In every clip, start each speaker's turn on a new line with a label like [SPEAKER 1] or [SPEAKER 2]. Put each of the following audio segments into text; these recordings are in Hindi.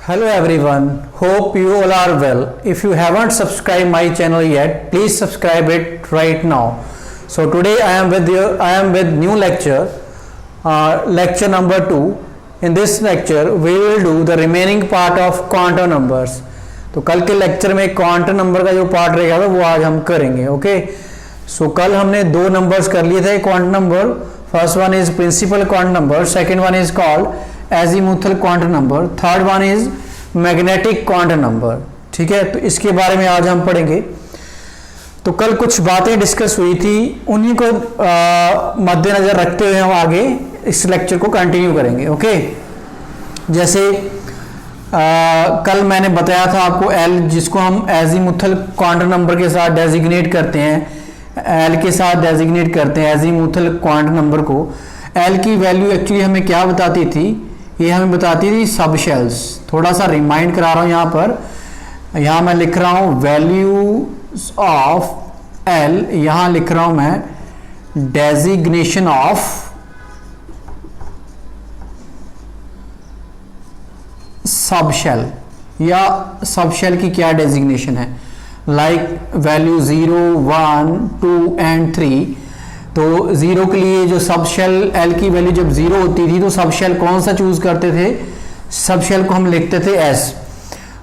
[SPEAKER 1] Hello everyone, hope you all are well. If you haven't subscribed my channel yet, please subscribe it right now. So today I am with new lecture, lecture number 2. In this lecture we will do the remaining part of quantum numbers. तो कल के लेक्चर में क्वांटम नंबर का जो पार्ट रहेगा वो आज हम करेंगे. ओके, सो कल हमने दो नंबर्स कर लिए थे quantum number. First one is principal quantum number, second one is called azimuthal quantum number, third one is magnetic quantum number. ठीक है, तो इसके बारे में आज हम पढ़ेंगे. तो कल कुछ बातें डिस्कस हुई थी, उन्हीं को मद्देनजर रखते हुए हम आगे इस लेक्चर को कंटिन्यू करेंगे. ओके, जैसे कल मैंने बताया था आपको एल, जिसको हम एजीमुथल क्वांटम नंबर के साथ डेजिग्नेट करते हैं, एल के साथ डेजिग्नेट करते हैं एजीमुथल क्वांटम नंबर को. एल की वैल्यू एक्चुअली हमें क्या बताती थी, ये हमें बताती थी सब शेल्स. थोड़ा सा रिमाइंड करा रहा हूं यहां पर, यहां मैं लिख रहा हूं वैल्यू ऑफ एल, यहां लिख रहा हूं मैं डेजिग्नेशन ऑफ सब शेल, या सब शेल की क्या डेजिग्नेशन है, लाइक वैल्यू 0, 1, 2 एंड 3. तो 0 के लिए जो सब शेल एल की वैल्यू जब 0 होती थी तो सब शेल कौन सा चूज करते थे, सब शेल को हम लिखते थे एस.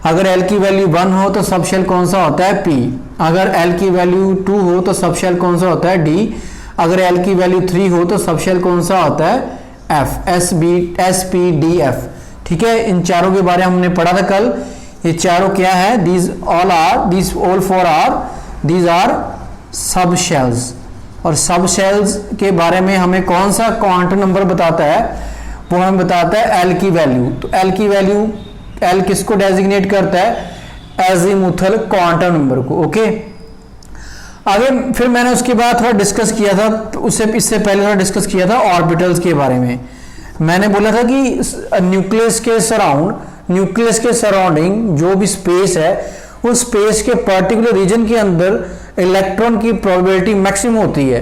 [SPEAKER 1] अगर एल की वैल्यू 1 हो तो सब शेल कौन सा होता है पी. अगर एल की वैल्यू 2 हो तो सब शेल कौन सा होता है डी. अगर एल की वैल्यू 3 हो तो सब शेल कौन सा होता है F, S P D F. ठीक है, इन चारों के बारे में हमने पढ़ा था कल. ये चारों क्या है, these all four are subshells. और सब शेल्स के बारे में हमें कौन सा क्वांटम नंबर बताता है, वो हमें बताता है एल की वैल्यू. तो एल की वैल्यू, एल किसको डेजिग्नेट करता है, एजीमुथल क्वांटम नंबर को. ओके, आगे फिर मैंने उसके बाद थोड़ा डिस्कस किया था, इससे पहले थोड़ा डिस्कस किया था ऑर्बिटल्स के बारे में. मैंने बोला था कि न्यूक्लियस के सराउंडिंग जो भी स्पेस है, उस स्पेस के पर्टिकुलर रीजन के अंदर इलेक्ट्रॉन की प्रोबेबिलिटी मैक्सिमम होती है.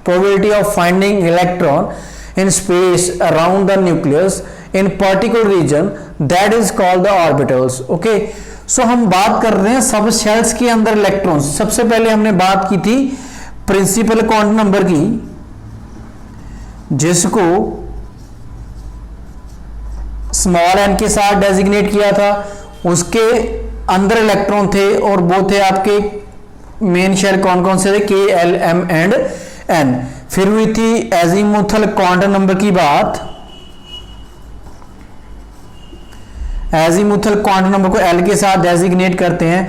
[SPEAKER 1] Probability of finding electron in space around the nucleus in particular region, that is called the orbitals. Okay, so हम बात कर रहे हैं सब शेल्स के अंदर इलेक्ट्रॉन्स. सबसे पहले हमने बात की थी प्रिंसिपल क्वांटम नंबर की, जिसको स्मॉल एन के साथ डेजिग्नेट किया था. उसके अंदर इलेक्ट्रॉन थे और वो थे आपके मेन शेल कौन कौन से थे, के, एल, एम एंड एन. फिर हुई थी एजीमुथल क्वांटम नंबर की बात. एजीमुथल क्वांटम नंबर को एल के साथ डेजिग्नेट करते हैं.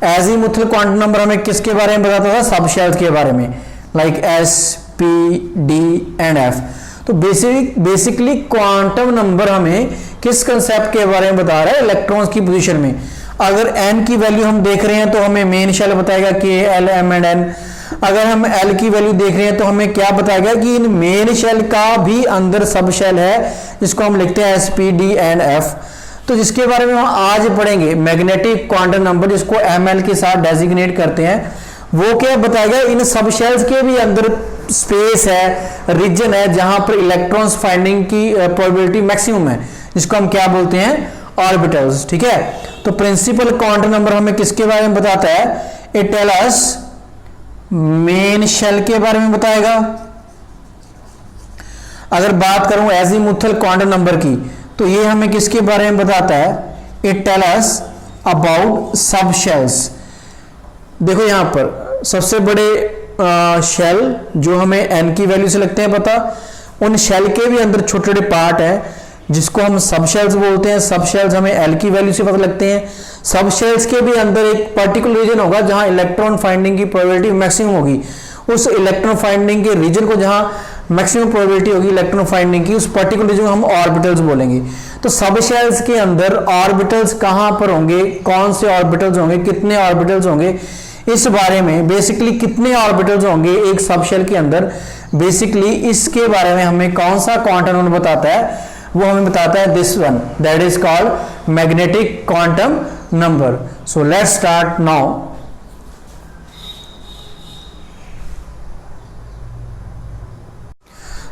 [SPEAKER 1] एजीमुथल क्वांटम नंबर हमें किसके बारे में बताता था, सब शेल्स के बारे में, like S, P, D and F. तो बेसिकली क्वांटम नंबर हमें किस कंसेप्ट के बारे में बता रहा है, इलेक्ट्रॉन्स की पोजीशन में. अगर एन की वैल्यू हम देख रहे हैं तो हमें मेन शेल बताएगा के, एल, एम एंड एन. अगर हम एल की वैल्यू देख रहे हैं तो हमें क्या बताएगा कि इन मेन शेल का भी अंदर सब शेल है, जिसको हम लिखते हैं S, P, D and F. तो जिसके बारे में हम आज पढ़ेंगे मैग्नेटिक क्वांटम नंबर, जिसको एम एल के साथ डेजिग्नेट करते हैं. वो क्या बताएगा, इन सब शेल्स के भी अंदर स्पेस है, रीजन है, जहां पर इलेक्ट्रॉन्स फाइंडिंग की प्रोबेबिलिटी मैक्सिमम है, जिसको हम क्या बोलते हैं, ऑर्बिटल्स. ठीक है, तो प्रिंसिपल क्वांटम नंबर हमें किसके बारे में बताता है, it tell us main shell के बारे में बताएगा. अगर बात करूं एजीमुथल क्वांटम नंबर की, तो ये हमें किसके बारे में बताता है, it tell us about subshells. देखो यहां पर सबसे बड़े शेल जो हमें एन की वैल्यू से लगते हैं पता, उन शेल के भी अंदर छोटे छोटे पार्ट है, जिसको हम सब शेल्स बोलते हैं. सब शेल्स हमें एल की वैल्यू से पता लगते हैं. सब शेल्स के भी अंदर एक पर्टिकुलर रीजन होगा जहां इलेक्ट्रॉन फाइंडिंग की प्रोबेबिलिटी मैक्सिमम होगी. उस इलेक्ट्रॉन फाइंडिंग के रीजन को जहां मैक्सिमम प्रोबेबिलिटी होगी इलेक्ट्रॉन फाइंडिंग की, उस पर्टिकुलर रीजन को हम ऑर्बिटल्स बोलेंगे. तो सब शेल्स के अंदर ऑर्बिटल्स कहां पर होंगे, कौन से ऑर्बिटल्स होंगे, कितने ऑर्बिटल्स होंगे, इस बारे में, बेसिकली कितने ऑर्बिटल्स होंगे एक सब शेल के अंदर, बेसिकली इसके बारे में हमें कौन सा क्वांटम नंबर बताता है, वो हमें बताता है this one, that is called magnetic quantum number. So let's start now.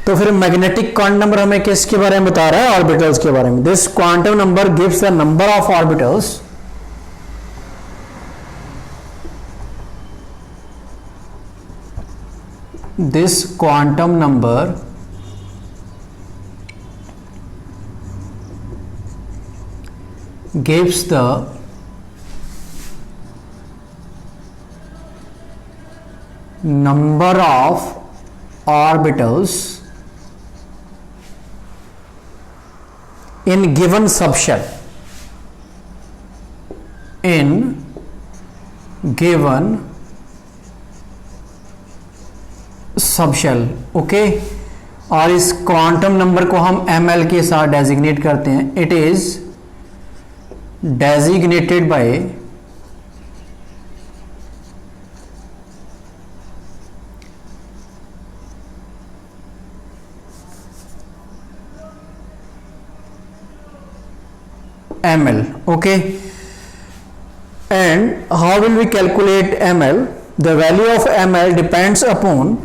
[SPEAKER 1] तो फिर मैग्नेटिक क्वांटम नंबर हमें किसके बारे में बता रहा है? ऑर्बिटल्स के बारे में. This quantum number gives the number of orbitals this quantum number gives the number of orbitals in given subshell, in given subshell. Okay, और इस क्वांटम नंबर को हम ml के साथ डेजिग्नेट करते हैं. It is designated by ml. Okay, and how will we calculate ml? The value of ml depends upon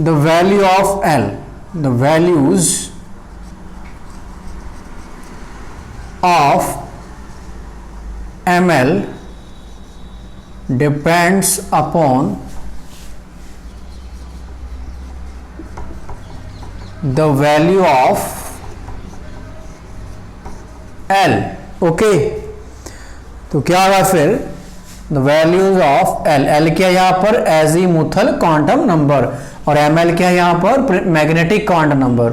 [SPEAKER 1] the value of L. The values of ml depends upon the value of L. Okay, तो क्या होगा फिर? The values of L. L क्या है यहाँ पर? एजीमुथल क्वांटम नंबर, और ml क्या है यहाँ पर? Magnetic quantum number.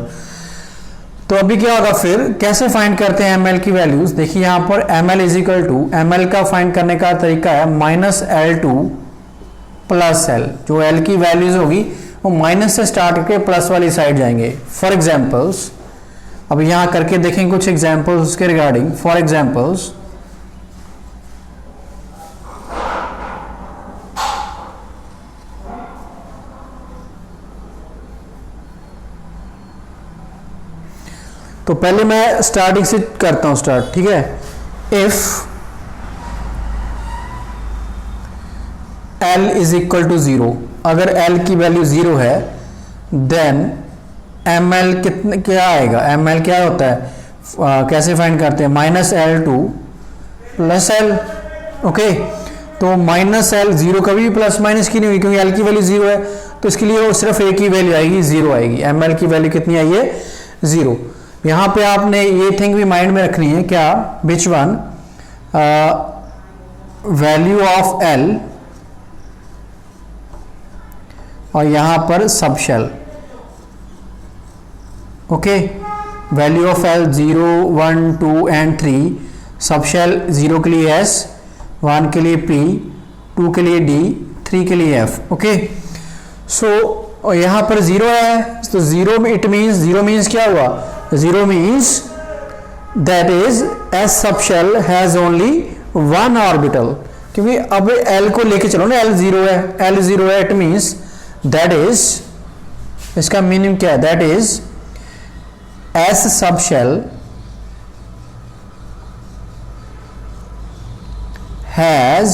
[SPEAKER 1] तो अभी क्या होगा फिर? कैसे फाइंड करते हैं ml की वैल्यूज? देखिए यहाँ पर ml is equal to, ml का फाइंड करने का तरीका है -L2 प्लस L. जो L की वैल्यूज होगी वो माइनस से स्टार्ट करके प्लस वाली साइड जाएंगे. फॉर एग्जाम्पल्स, अब यहाँ करके देखेंगे कुछ एग्जाम्पल्स उसके रिगार्डिंग. फॉर एग्जाम्पल्स, तो पहले मैं स्टार्टिंग से करता हूं स्टार्ट. ठीक है, if L is equal to 0, अगर L की वैल्यू 0 है देन ml कितने क्या आएगा? ml क्या होता है? कैसे फाइंड करते हैं? -L2 plus L. ओके, तो -L 0 कभी भी प्लस माइनस की नहीं हुई क्योंकि L की वैल्यू 0 है, तो इसके लिए वो सिर्फ एक ही वैल्यू आएगी, 0 आएगी. ml की वैल्यू कितनी आई है? 0. यहां पे आपने ये थिंग भी माइंड में रखनी है. क्या? Which one? Value of L और यहां पर subshell. Okay, value of L 0, 1, 2 and 3. Subshell 0 के लिए S, 1 के लिए P, 2 के लिए D, 3 के लिए F. ओके, सो यहां पर 0 है, तो 0 में इट मीन्स 0 मीन्स क्या हुआ? 0 means that is S subshell has only one orbital. क्योंकि अब L को लेके चलो ना, L 0 है, L 0 है, it means that is, इसका मीनिंग क्या है? That is S subshell has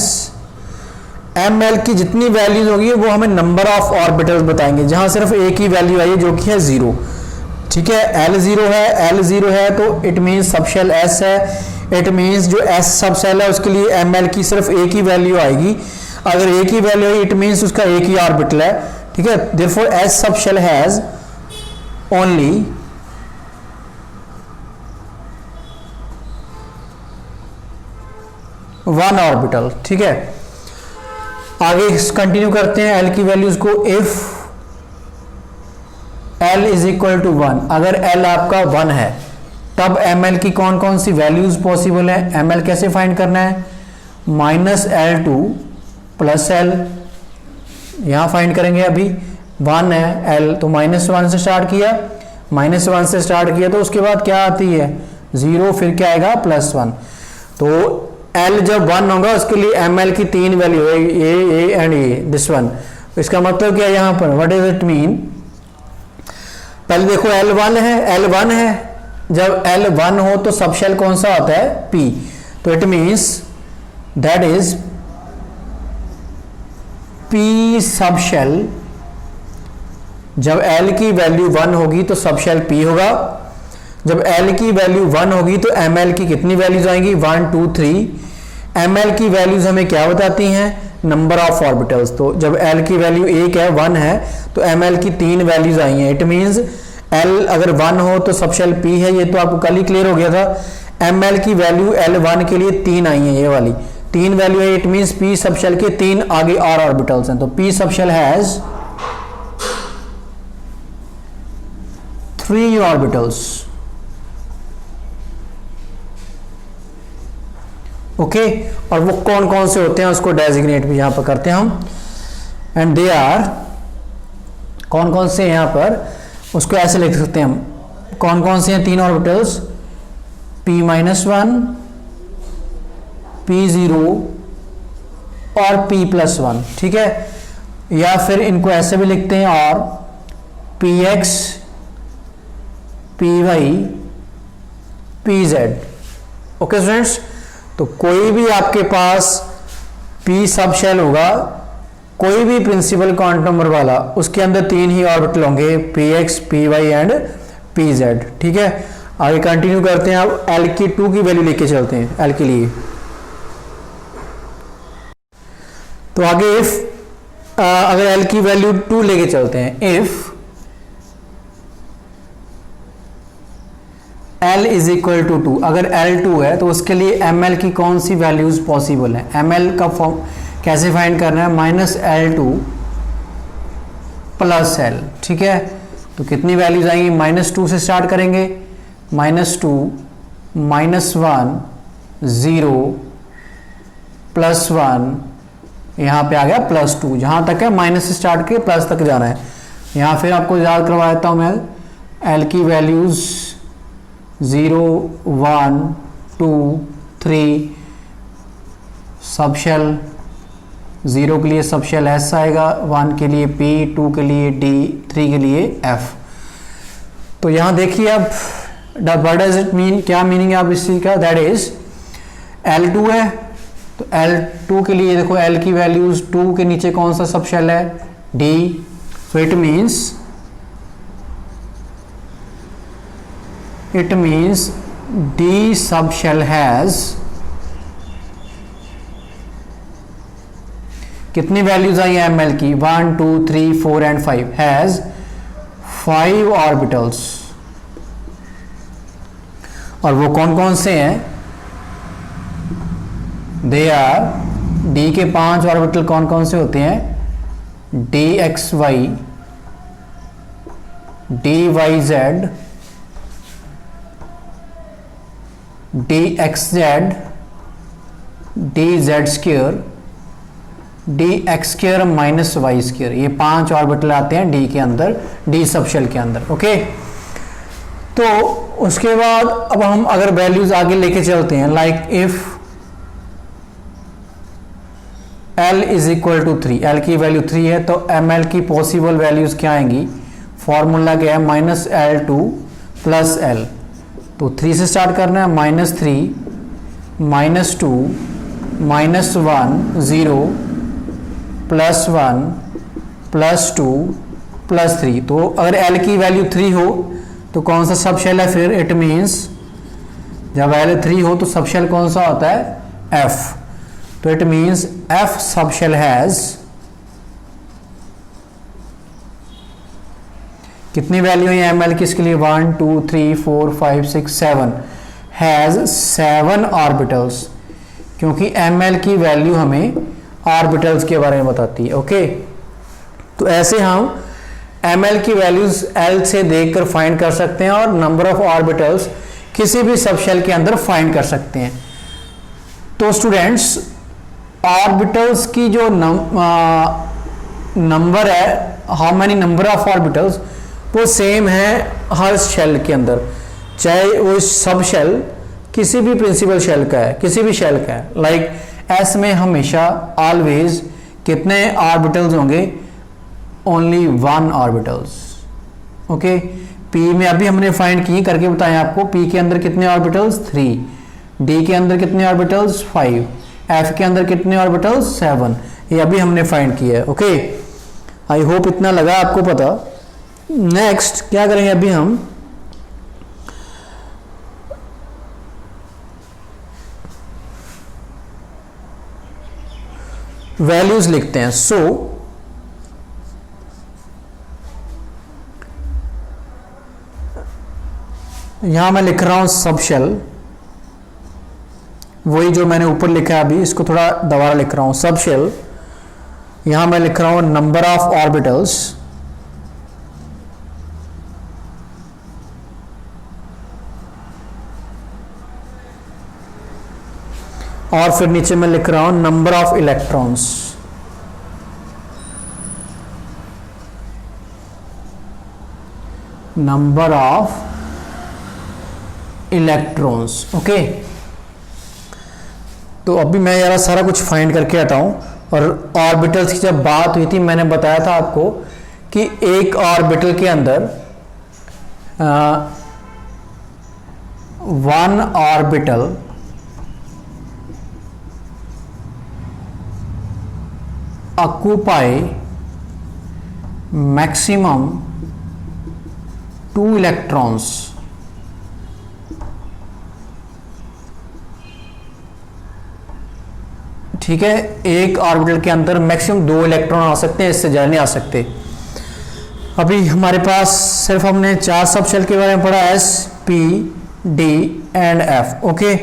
[SPEAKER 1] ml की जितनी वैल्यूज होगी वो हमें नंबर ऑफ ऑर्बिटल्स बताएंगे, जहां सिर्फ एक ही वैल्यू आई है जो कि है 0. ठीक है, L 0 है तो इट मीन्स सबशेल S है. इट मीन्स जो S सबशेल है उसके लिए ml की सिर्फ एक ही वैल्यू आएगी. अगर एक ही वैल्यू है इट मीन्स उसका एक ही ऑर्बिटल है. ठीक है, therefore S subshell has only one orbital. ठीक है, आगे कंटिन्यू करते हैं L की वैल्यूज को. If L is equal to 1, अगर L आपका 1 है तब ml की कौन कौन सी वैल्यूज पॉसिबल है? ml कैसे फाइंड करना है? -L2 plus L. यहां फाइंड करेंगे. अभी 1 है L, तो -1 से स्टार्ट किया, -1 से स्टार्ट किया तो उसके बाद क्या आती है? 0, फिर क्या आएगा? +1. तो L जब 1 होगा उसके लिए ml की 3 वैल्यू है, A and A, this one. इसका मतलब क्या है यहां पर? What is it mean? पहले देखो L1 है, जब L1 हो तो सबशेल कौन सा होता है? P. तो it means that is P subshell जब L की वैल्यू 1 होगी तो सब शेल P होगा, जब L की वैल्यू 1 होगी तो ML की कितनी वैल्यूज आएंगी 1 2 3। ML की वैल्यूज हमें क्या बताती हैं, नंबर ऑफ ऑर्बिटल्स। तो जब L की वैल्यू 1 है 1 है तो ML की 3 वैल्यूज आई हैं। इट मींस L अगर 1 हो तो सब शेल P है, ये तो आपको कल ही क्लियर हो गया था। ML की वैल्यू L1 के लिए 3 आई है, ये वाली 3 वैल्यू है। It means P subshell के 3 आगे और ऑर्बिटल्स हैं, तो P subshell has 3 orbitals. Okay, और वो कौन कौन से होते हैं उसको डेजिग्नेट भी यहां पर करते हैं हम, एंड दे आर, कौन कौन से यहां पर उसको ऐसे लिख सकते हैं हम, कौन कौन से हैं 3 ऑर्बिटल्स, P-1, P0 और P+1, ठीक है। या फिर इनको ऐसे भी लिखते हैं, और Px, Py, Pz। Okay students, तो कोई भी आपके पास P सब शेल होगा, कोई भी प्रिंसिपल क्वांटम नंबर वाला, उसके अंदर 3 ही ऑर्बिटल होंगे, Px, Py एंड Pz, ठीक है। आगे कंटिन्यू करते हैं, अब L की 2 की वैल्यू लेके चलते हैं L के लिए। तो आगे इफ अगर L की वैल्यू 2 लेके चलते हैं, if L is equal to 2, अगर L 2 है तो उसके लिए ML की कौन सी वैल्यूज पॉसिबल है। ML का फॉर्म कैसे फाइंड करना है, -L2 + L, ठीक है। तो कितनी वैल्यूज आएंगी, -2 से स्टार्ट करेंगे, -2 -1 0 +1, यहाँ पे आ गया +2, जहाँ तक है माइनस से स्टार्ट के प्लस तक जाना है। यहाँ फिर आपको याद करवा देता हूँ मैं, L की वैल्यूज 0 1 2 3, सब शेल 0 के लिए सब शेल S आएगा, 1 के लिए P, 2 के लिए D, 3 के लिए F। तो यहाँ देखिए अब व्हाट डज इट मीन, क्या मीनिंग है अब इस चीज का, दैट इज L2 है तो L2 के लिए देखो L की वैल्यूज 2 के नीचे कौन सा सब शेल है, D। So it means D subshell has कितनी वैल्यूज आई है ML की, 1 2 3 4 एंड 5, हैज 5 ऑर्बिटल्स। और वो कौन कौन से हैं, दे आर, D के 5 ऑर्बिटल कौन कौन से होते हैं, DXY, DYZ, DXZ, DZ², DX² -Y², ये 5 ऑर्बिटल आते हैं D के अंदर, D सब शेल के अंदर। ओके, तो उसके बाद अब हम अगर वैल्यूज आगे लेके चलते हैं, like if L is equal to 3, L की वैल्यू 3 है तो ML की पॉसिबल वैल्यूज क्या आएंगी, फॉर्मूला क्या है, -L2 + L। तो 3 से स्टार्ट करना है, -3 -2 -1 0 +1 +2 +3। तो अगर L की वैल्यू 3 हो तो कौन सा सब शेल है, फिर इट मीन्स जब L 3 हो तो सब शेल कौन सा होता है, F। तो it means F subshell has कितनी वैल्यू है ML की, इसके लिए 1 2 3 4 5 6 7, हैज 7 ऑर्बिटल्स, क्योंकि ML की वैल्यू हमें ऑर्बिटल्स के बारे में बताती है। ओके, तो ऐसे हम ML की वैल्यूज L से देखकर फाइंड कर सकते हैं और नंबर ऑफ ऑर्बिटल्स किसी भी सब शेल के अंदर फाइंड कर सकते हैं। तो स्टूडेंट्स, ऑर्बिटल्स की जो नंबर है, how many number of orbitals, वो सेम है हर शेल के अंदर, चाहे वो सब शेल किसी भी प्रिंसिपल शेल का है, किसी भी शेल का है। लाइक S में हमेशा ऑलवेज कितने ऑर्बिटल्स होंगे, ओनली 1 ऑर्बिटल्स। ओके, P में अभी हमने फाइंड किए करके बताएं आपको, P के अंदर कितने ऑर्बिटल्स 3, D के अंदर कितने ऑर्बिटल्स 5, F के अंदर कितने ऑर्बिटल्स 7, ये अभी हमने फाइंड किया है। ओके, आई होप इतना लगा आपको पता। नेक्स्ट क्या करेंगे अभी हम, वैल्यूज लिखते हैं। सो यहां मैं लिख रहा हूं सब शेल, वही जो मैंने ऊपर लिखा है अभी, इसको थोड़ा दोबारा लिख रहा हूं। सब शेल, यहां मैं लिख रहा हूं नंबर ऑफ ऑर्बिटल्स और फिर नीचे मैं लिख रहा हूं number of electrons. Number of electrons, okay. तो अभी मैं यार सारा कुछ फाइंड करके आता हूं। और ऑर्बिटल्स की जब बात हुई थी, मैंने बताया था आपको कि एक ऑर्बिटल के अंदर one orbital occupy maximum 2 electrons। ठीक है, एक ऑर्बिटल के अंदर मैक्सिमम 2 इलेक्ट्रॉन आ सकते हैं, इससे ज्यादा नहीं आ सकते। अभी हमारे पास सिर्फ हमने 4 सब शेल के बारे में पढ़ा, S, P, D and F, okay.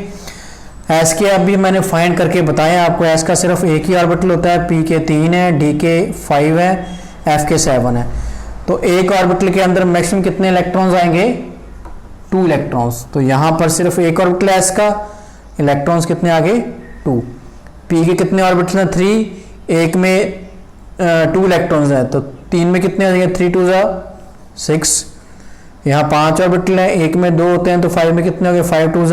[SPEAKER 1] S के अभी मैंने फाइंड करके बताया आपको, एस का सिर्फ एक ही ऑर्बिटल होता है, पी के 3 है, डी के 5 है, एफ के 7 है। तो एक ऑर्बिटल के अंदर मैक्सिमम कितने इलेक्ट्रॉन्स आएंगे? 2 इलेक्ट्रॉन्स। तो यहां पर सिर्फ एक ऑर्बिटल है एस का, इलेक्ट्रॉन्स कितने आ गए? 2। पी के कितने ऑर्बिटल हैं? 3। एक में 2 इलेक्ट्रॉन्स हैं, तो 3 में कितने आ जाएंगे? 3 2 6। यहाँ 5 ऑर्बिटल हैं, एक में 2 होते हैं, तो 5 में कितने हो गए? 5 2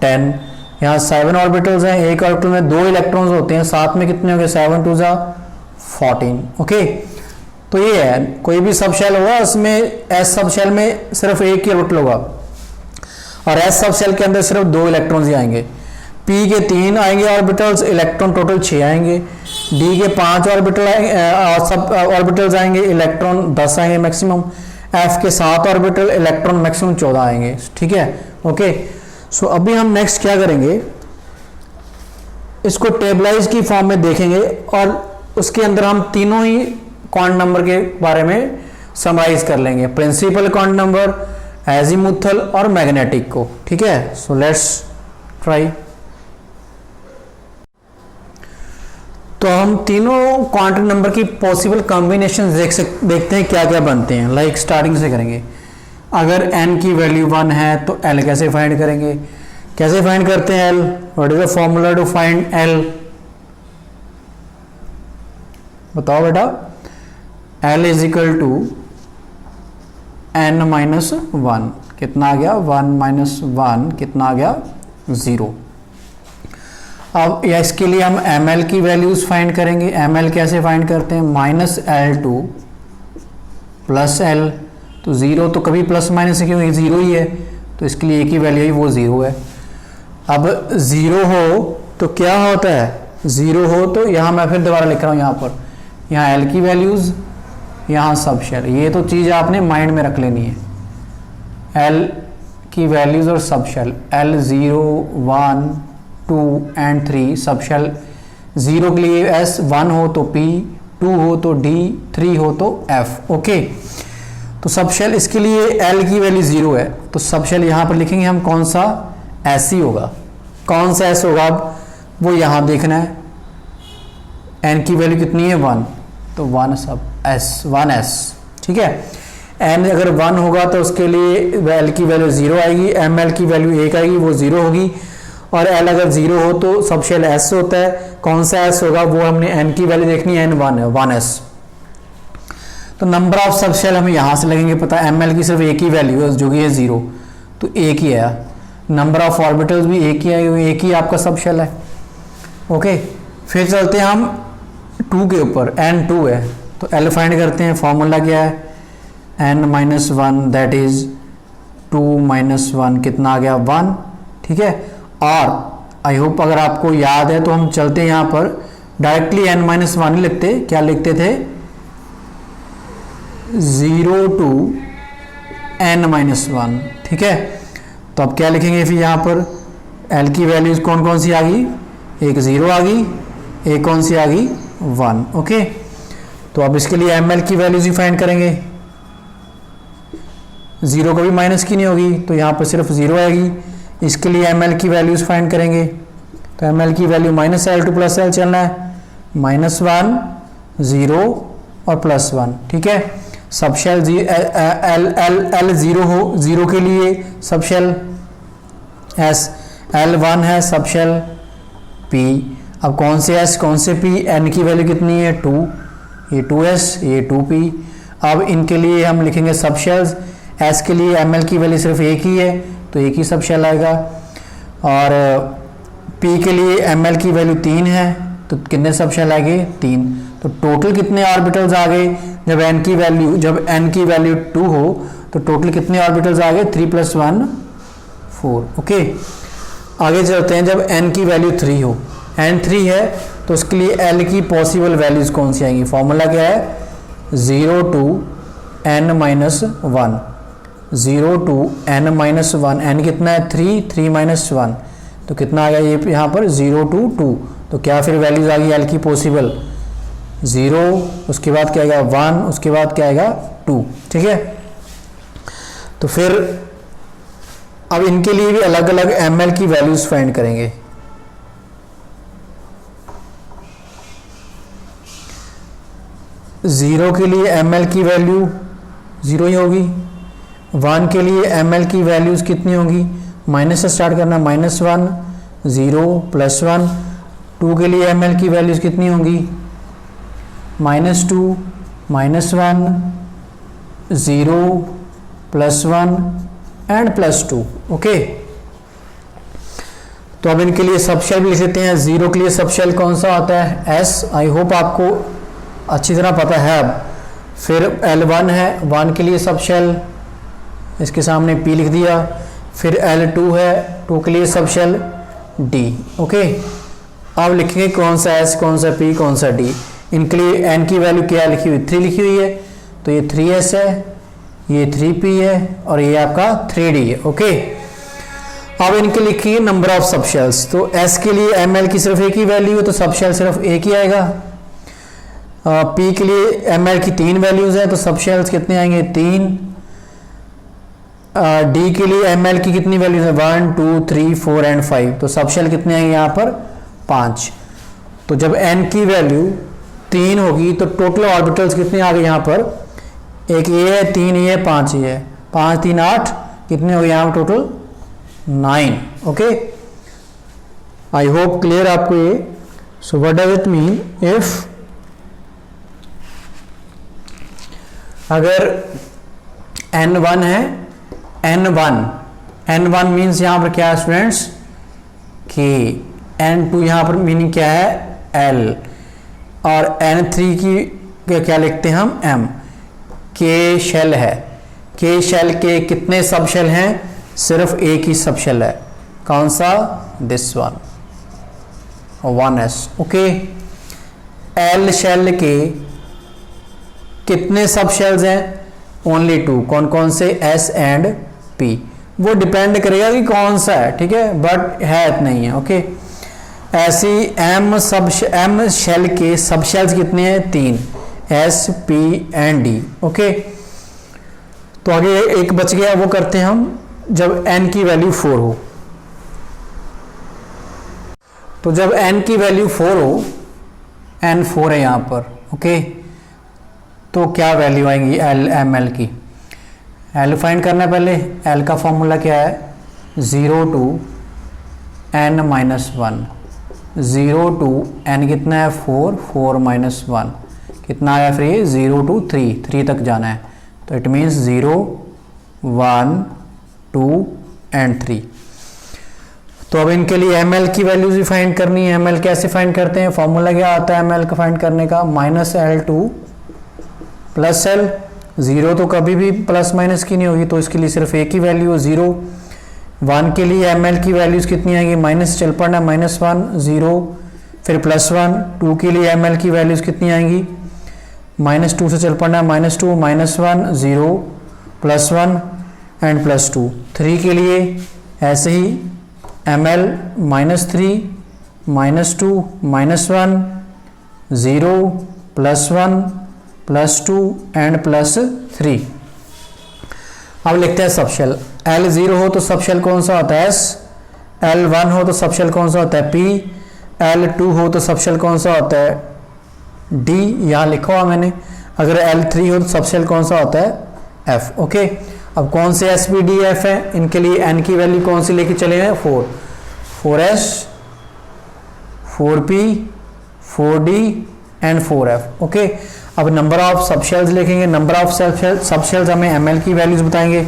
[SPEAKER 1] 10। यहाँ 7 ऑर्बिटल्स हैं, एक ऑर्बिटल में 2 इलेक्ट्रॉन्स होते हैं, साथ में कितने हो गए? 7 2 14, ओके। तो ये है, कोई भी सब शेल होगा उसमें एस सब शेल में सिर्फ एक ही ऑर्बिटल होगा, और एस सब शेल के अंदर सिर्फ 2 इलेक्ट्रॉन्स ही आएंगे। पी के 3 आएंगे ऑर्बिटल्स, इलेक्ट्रॉन टोटल 6 आएंगे। डी के 5 ऑर्बिटल सब ऑर्बिटल्स आएंगे, इलेक्ट्रॉन 10 आएंगे मैक्सिमम। एफ के 7 ऑर्बिटल, इलेक्ट्रॉन मैक्सिमम 14 आएंगे, ठीक है, ओके। सो अभी हम नेक्स्ट क्या करेंगे, इसको टेबलाइज की फॉर्म में देखेंगे, और उसके अंदर हम तीनों ही क्वांटम नंबर के बारे में समराइज कर लेंगे, प्रिंसिपल क्वांटम नंबर, एजीमुथल और मैग्नेटिक को, ठीक है। So let's try. तो हम तीनों क्वांटम नंबर की पॉसिबल कॉम्बिनेशन देखते हैं क्या क्या बनते हैं। लाइक स्टार्टिंग से करेंगे। अगर n की वैल्यू 1 है तो l कैसे फाइंड करेंगे? कैसे फाइंड करते हैं l? What is the formula to find l? बताओ बेटा। l is equal to n minus 1। कितना आ गया? 1 माइनस 1 कितना आ गया? 0। अब या इसके लिए हम ml की वैल्यूज फाइंड करेंगे। ml कैसे फाइंड करते हैं? Minus L2 plus L। तो 0 तो कभी प्लस माइनस है, क्योंकि 0 ही है, तो इसके लिए एक ही वैल्यू है, वो 0 है। अब 0 हो तो क्या होता है? 0 हो तो यहाँ मैं फिर दोबारा लिख रहा हूँ, यहाँ पर यहाँ L की वैल्यूज, यहाँ सब शेल। ये तो चीज़ आपने माइंड में रख लेनी है, L की वैल्यूज और सब शेल। L 0 1 2 एंड 3 सब शेल। 0 के लिए S, 1 हो तो P, 2 हो तो D, 3 हो तो F, ओके। तो सब शेल इसके लिए L की वैल्यू 0 है, तो सब शेल यहाँ पर लिखेंगे हम, कौन सा? S ही होगा। कौन सा S होगा? अब वो यहाँ देखना है। N की वैल्यू कितनी है? 1, तो 1 सब S, 1S, ठीक है। N अगर 1 होगा तो उसके लिए L की वैल्यू 0 आएगी, ML की वैल्यू 1 आएगी, वो 0 होगी। और L अगर 0 हो तो सब शेल S होता है। कौन सा S होगा? वो हमने N की वैल्यू देखनी है, N 1 है, 1S। तो नंबर ऑफ सब शेल हमें यहाँ से लगेंगे पता। ml की सिर्फ एक ही वैल्यू है जो कि है 0, तो एक ही है। नंबर ऑफ ऑर्बिटल्स भी एक ही है, एक ही आपका सब शेल है, ओके। फिर चलते हैं हम 2 के ऊपर। n 2 है तो l फाइंड करते हैं। फॉर्मूला क्या है? n minus 1 that is 2 minus 1 कितना आ गया? 1, ठीक है। और आई होप अगर आपको याद है तो हम चलते हैं यहाँ पर डायरेक्टली n माइनस 1 ही लिखते। क्या लिखते थे? 0 टू n-1, ठीक है। तो अब क्या लिखेंगे फिर यहाँ पर L की वैल्यूज कौन कौन सी आ गई, एक 0 आ गई, एक कौन सी आ गई 1, ओके। तो अब इसके लिए ml की वैल्यूज ही फाइंड करेंगे, 0 कभी माइनस की नहीं होगी तो यहाँ पर सिर्फ 0 आएगी। इसके लिए ml की वैल्यूज फाइंड करेंगे, तो ml की वैल्यू -L2 + L चलना है, -1 0 और +1, ठीक है। सब शेल L 0 हो, 0 के लिए सब शेल S, L1 है सब शेल P। अब कौन से S कौन से P, N की वैल्यू कितनी है 2, ये 2S ये 2P। अब इनके लिए हम लिखेंगे सब शेल्स, S के लिए ml की वैल्यू सिर्फ एक ही है तो एक ही सब शेल आएगा, और P के लिए ml की वैल्यू 3 है तो कितने सब शेल आ गए 3। तो टोटल कितने ऑर्बिटल्स आ गए, जब n की वैल्यू 2 हो तो टोटल कितने ऑर्बिटल्स आ गए 3 + 1 4, ओके। आगे चलते हैं, जब n की वैल्यू 3 हो, n 3 है तो उसके लिए L की पॉसिबल वैल्यूज कौन सी आएंगी, फॉर्मूला क्या है 0 to n-1, 0 to n-1, n कितना है 3, 3 - 1 तो कितना आ गया ये यहाँ पर 0 टू 2, तो क्या फिर वैल्यूज आ गई L की पॉसिबल 0, उसके बाद क्या आएगा 1, उसके बाद क्या आएगा 2, ठीक है। तो फिर अब इनके लिए भी अलग अलग ml की वैल्यूज फाइंड करेंगे। जीरो के लिए ml की वैल्यू 0 ही होगी, 1 के लिए ml की वैल्यूज कितनी होगी, माइनस से स्टार्ट करना, -1 0 +1। 2 के लिए ml की वैल्यूज कितनी होंगी, -2 -1 0 +1 एंड +2, ओके। तो अब इनके लिए सब शेल भी लिख लेते हैं। 0 के लिए सब शेल कौन सा होता है S, आई होप आपको अच्छी तरह पता है। अब फिर L1 है, 1 के लिए सब शेल इसके सामने P लिख दिया। फिर L2 है, 2 के लिए सब शेल D, ओके। अब लिखेंगे कौन सा S कौन सा P कौन सा D। इनके लिए n की वैल्यू क्या लिखी हुई 3 लिखी हुई है, तो ये 3S है, ये 3P है और ये आपका 3D है, ओके। अब इनके लिखिए नंबर ऑफ सब शेल्स। तो S के लिए ml की सिर्फ एक ही वैल्यू है तो सब शेल सिर्फ एक ही आएगा। P के लिए ml की 3 वैल्यूज है तो सब शेल्स कितने आएंगे 3। D के लिए ml की कितनी वैल्यूज है 1 2 3 4 एंड 5, तो सब शेल कितने आएंगे यहाँ पर 5। तो जब n की वैल्यू 3 होगी तो टोटल ऑर्बिटल्स कितने आ गए यहाँ पर, एक ये है 3 ये 5 ये है, 5 3 8 कितने हो गए यहाँ पर total 9, okay. I hope clear आपको ये। सो what does it mean, if अगर n1 है, n1 मीन्स यहाँ पर क्या है स्टूडेंट्स k, n2 यहाँ पर मीनिंग क्या है l, और n3 की क्या लिखते हैं हम m। k शेल है, k शेल के कितने सब शेल हैं, सिर्फ एक ही सब शेल है, कौन सा this one 1s, okay. l shell के कितने सब शेल्स हैं, ओनली 2, कौन कौन से S एंड P। वो डिपेंड करेगा कि कौन सा है, ठीक है, बट है इतना ही है, ओके। ऐसी M शेल के सब शेल्स कितने हैं 3, S P and D, okay. तो आगे एक बच गया, वो करते हैं हम जब n की वैल्यू 4 हो। तो जब n की वैल्यू 4 हो, n 4 है यहाँ पर, ओके, तो क्या वैल्यू आएंगी ml की, l फाइंड करना है पहले। l का फॉर्मूला क्या है 0 टू n-1, 0 टू n कितना है 4 4 - 1 कितना आया फिर ये 0 टू 3 तक जाना है, तो इट मीन्स 0 1 2 एंड 3। तो अब इनके लिए ml की वैल्यूज भी फाइंड करनी है। ml कैसे फाइंड करते हैं, फॉर्मूला क्या आता है ml का फाइंड करने का, -L2 + L। 0 तो कभी भी प्लस माइनस की नहीं होगी तो इसके लिए सिर्फ एक ही वैल्यू है 0। 1 के लिए ml की वैल्यूज कितनी आएंगी, माइनस चल पड़ना, -1 0 फिर +1। 2 के लिए ml की वैल्यूज कितनी आएंगी -2 से चल पड़ना है, -2 -1 0 +1 एंड +2। 3 के लिए ऐसे ही ml -3 -2 -1 0 +1 +2 एंड +3। अब लिखते हैं सबशेल। L0 हो तो सबशेल कौन सा होता है S, L1 हो तो सबशेल कौन सा होता है P, L2 हो तो सबशेल कौन सा होता है D, यहाँ लिखा हुआ मैंने। अगर L3 हो तो सबशेल कौन सा होता है F। ओके, अब कौन से S P D F है, इनके लिए N की वैल्यू कौन सी लेके चले हैं 4, 4S 4P 4D and 4F। Okay, अब नंबर ऑफ सबशेल्स लिखेंगे। नंबर ऑफ सबशेल्स हमें ml की वैल्यूज बताएंगे।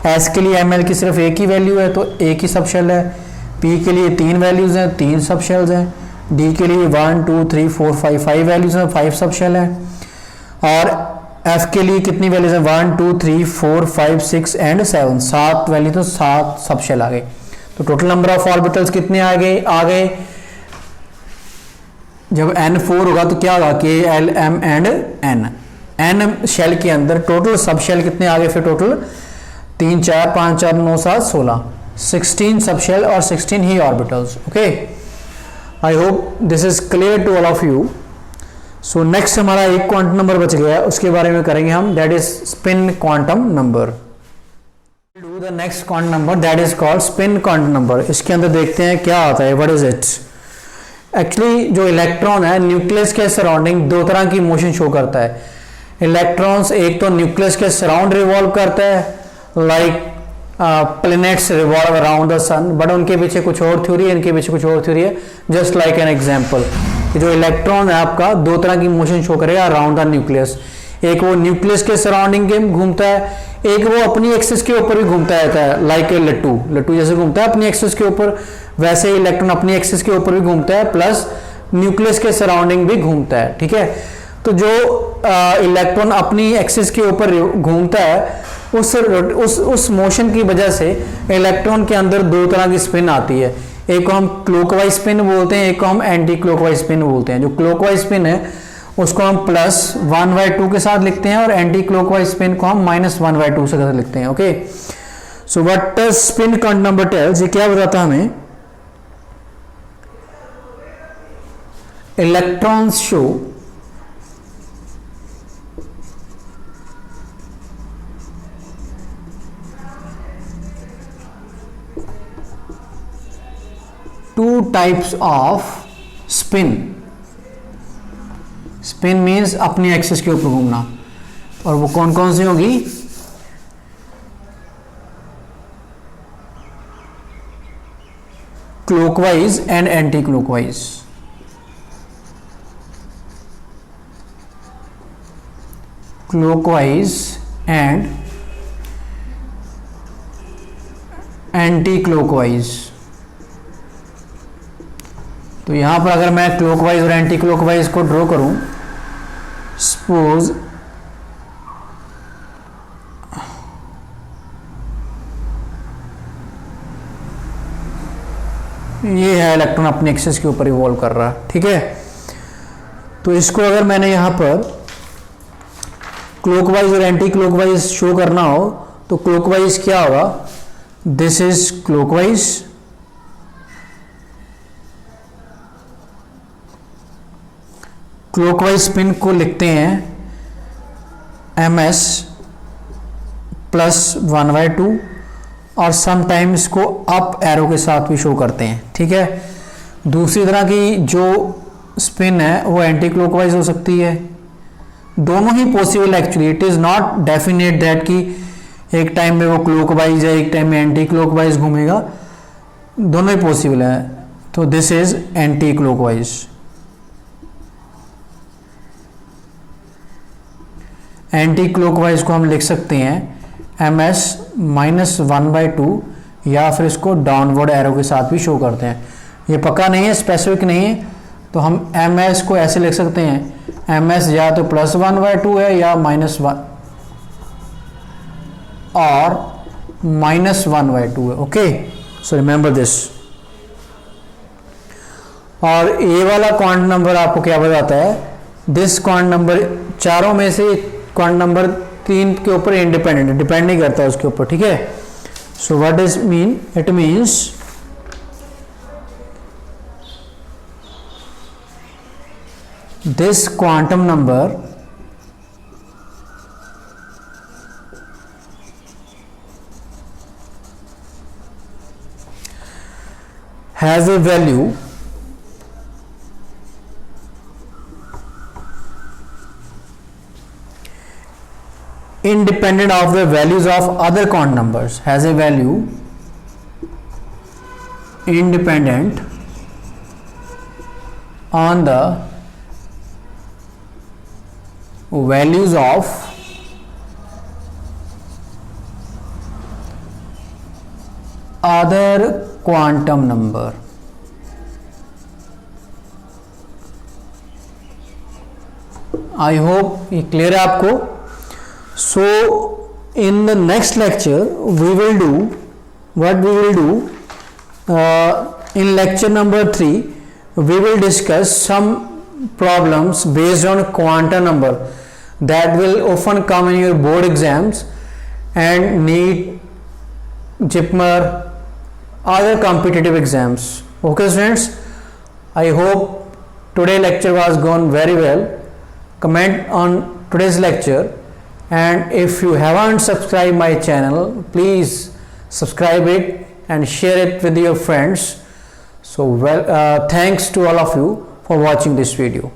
[SPEAKER 1] S के लिए ml की सिर्फ एक ही वैल्यू है तो एक ही सबशेल है। P के लिए 3 वैल्यूज हैं, 3 सबशेल्स हैं। D के लिए 1 2 3 4 5 वैल्यूज हैं, 5 सबशेल हैं। और F के लिए कितनी वैल्यूज हैं 1 2 3 4 5 6 एंड 7, 7 वैल्यू, तो 7 सबशेल आ गए। तो टोटल नंबर ऑफ ऑर्बिटल्स कितने आ गए। जब n4 होगा तो क्या होगा K L M and n shell के अंदर टोटल सब शेल कितने आ गए, फिर टोटल 3 4 5 4 9 7 16 सब शेल और 16 ही orbitals. Okay, I hope this is clear to all of you. So next हमारा एक क्वांटम नंबर बच गया है, उसके बारे में करेंगे हम, that is spin quantum number. Do the next quantum number that is called spin quantum number. इसके अंदर देखते हैं क्या आता है, व्हाट इज इट। एक्चुअली जो इलेक्ट्रॉन है न्यूक्लियस के सराउंडिंग 2 तरह की मोशन शो करता है। इलेक्ट्रॉन्स एक तो न्यूक्लियस के सराउंड रिवॉल्व करता है, like planets revolve around the sun, but उनके पीछे कुछ और थ्योरी है, इनके पीछे कुछ और थ्योरी है। जस्ट लाइक एन एग्जांपल, जो इलेक्ट्रॉन है आपका 2 तरह की मोशन शो करेगा अराउंड द न्यूक्लियस। एक वो न्यूक्लियस के सराउंडिंग में घूमता है, एक वो अपनी एक्सिस के ऊपर भी घूमता रहता है, लाइक ए लट्टू जैसे घूमता है अपनी एक्सिस के ऊपर, वैसे ही इलेक्ट्रॉन अपनी एक्सिस के ऊपर भी घूमता है, प्लस न्यूक्लियस के सराउंडिंग भी घूमता है। ठीक है, तो जो इलेक्ट्रॉन अपनी एक्सिस के ऊपर घूमता है उस मोशन की वजह से इलेक्ट्रॉन के अंदर 2 तरह की स्पिन आती है। एक को हम क्लॉकवाइज स्पिन बोलते हैं, एक को हम एंटी क्लॉकवाइज स्पिन बोलते हैं। जो क्लॉकवाइज स्पिन है उसको हम +1/2 के साथ लिखते हैं और एंटी क्लॉकवाइज स्पिन को हम -1/2 से लिखते हैं। Okay, so what does spin quantum number tells, ये क्या बताता है हमें, electrons show two types of spin। Spin means अपनी एक्सिस के ऊपर घूमना, और वो कौन कौन सी होगी, clockwise and anticlockwise. Clockwise and anticlockwise. तो यहां पर अगर मैं क्लॉकवाइज और एंटी क्लॉकवाइज को ड्रॉ करूं, सपोज ये है इलेक्ट्रॉन अपने एक्सिस के ऊपर इवॉल्व कर रहा है। ठीक है, तो इसको अगर मैंने यहां पर क्लॉकवाइज और एंटी क्लॉकवाइज शो करना हो तो क्लॉकवाइज क्या होगा, this is clockwise, clockwise spin को लिखते हैं ms +1/2 और समटाइम्स को अप एरो के साथ भी शो करते हैं। ठीक है, दूसरी तरह की जो स्पिन है वो एंटी क्लॉकवाइज हो सकती है। दोनों ही possible actually, it is not definite that कि एक टाइम में वो क्लॉकवाइज है एक टाइम में एंटी क्लॉकवाइज घूमेगा, दोनों ही पॉसिबल है। तो this is anti clockwise. Anti clockwise को हम लिख सकते हैं ms -1/2 या फिर इसको डाउनवर्ड एरो के साथ भी शो करते हैं। ये पक्का नहीं है, स्पेसिफिक नहीं है, तो हम ms को ऐसे लिख सकते हैं, ms या तो +1/2 है या -1 और -1/2 है। Okay, so remember this. और ये वाला क्वांटम नंबर आपको क्या बताता है, दिस क्वांटम नंबर चारों में से क्वांटम नंबर 3 के ऊपर इंडिपेंडेंट, डिपेंड नहीं करता उसके ऊपर, ठीक है। सो what does mean, it means this quantum number has a value independent of the values of other quantum numbers, has a value independent on the values of other quantum number. I hope ये क्लियर है आपको। So in the next lecture we will do what we will do in lecture number 3 we will discuss some problems based on quantum number that will often come in your board exams and NEET, JIPMER, other competitive exams. Okay students, I hope today's lecture was gone very well. Comment on today's lecture, and if you haven't subscribed my channel, please subscribe it and share it with your friends. So thanks to all of you for watching this video.